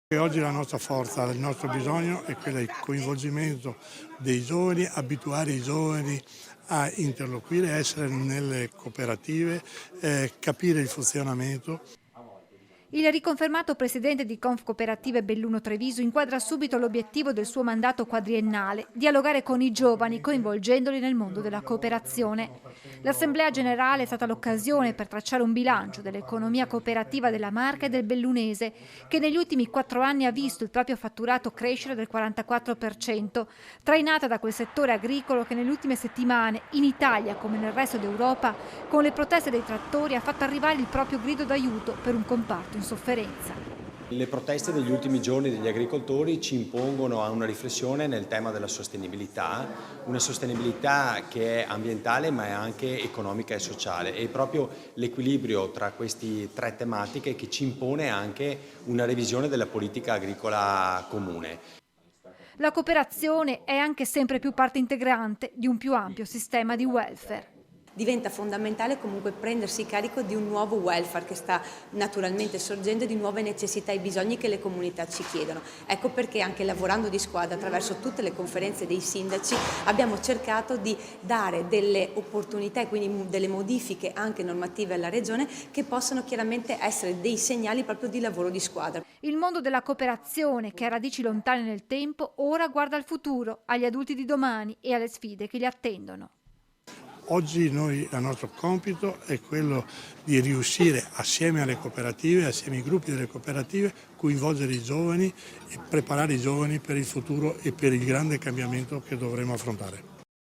E oggi la nostra forza, il nostro bisogno è quello del coinvolgimento dei giovani, abituare i giovani a interloquire, a essere nelle cooperative, capire il funzionamento. Il riconfermato presidente di Confcooperative Belluno Treviso inquadra subito l'obiettivo del suo mandato quadriennale: dialogare con i giovani, coinvolgendoli nel mondo della cooperazione. L'Assemblea Generale è stata l'occasione per tracciare un bilancio dell'economia cooperativa della Marca e del Bellunese, che negli ultimi 4 anni ha visto il proprio fatturato crescere del 44%, trainata da quel settore agricolo che nelle ultime settimane, in Italia come nel resto d'Europa, con le proteste dei trattori ha fatto arrivare il proprio grido d'aiuto per un comparto in sofferenza. Le proteste degli ultimi giorni degli agricoltori ci impongono a una riflessione nel tema della sostenibilità, una sostenibilità che è ambientale ma è anche economica e sociale, e proprio l'equilibrio tra queste tre tematiche che ci impone anche una revisione della politica agricola comune. La cooperazione è anche sempre più parte integrante di un più ampio sistema di welfare. Diventa fondamentale comunque prendersi carico di un nuovo welfare che sta naturalmente sorgendo, di nuove necessità e bisogni che le comunità ci chiedono. Ecco perché anche lavorando di squadra attraverso tutte le conferenze dei sindaci abbiamo cercato di dare delle opportunità e quindi delle modifiche anche normative alla Regione che possono chiaramente essere dei segnali proprio di lavoro di squadra. Il mondo della cooperazione, che ha radici lontane nel tempo, ora guarda al futuro, agli adulti di domani e alle sfide che li attendono. Oggi il nostro compito è quello di riuscire assieme alle cooperative, assieme ai gruppi delle cooperative, coinvolgere i giovani e preparare i giovani per il futuro e per il grande cambiamento che dovremo affrontare.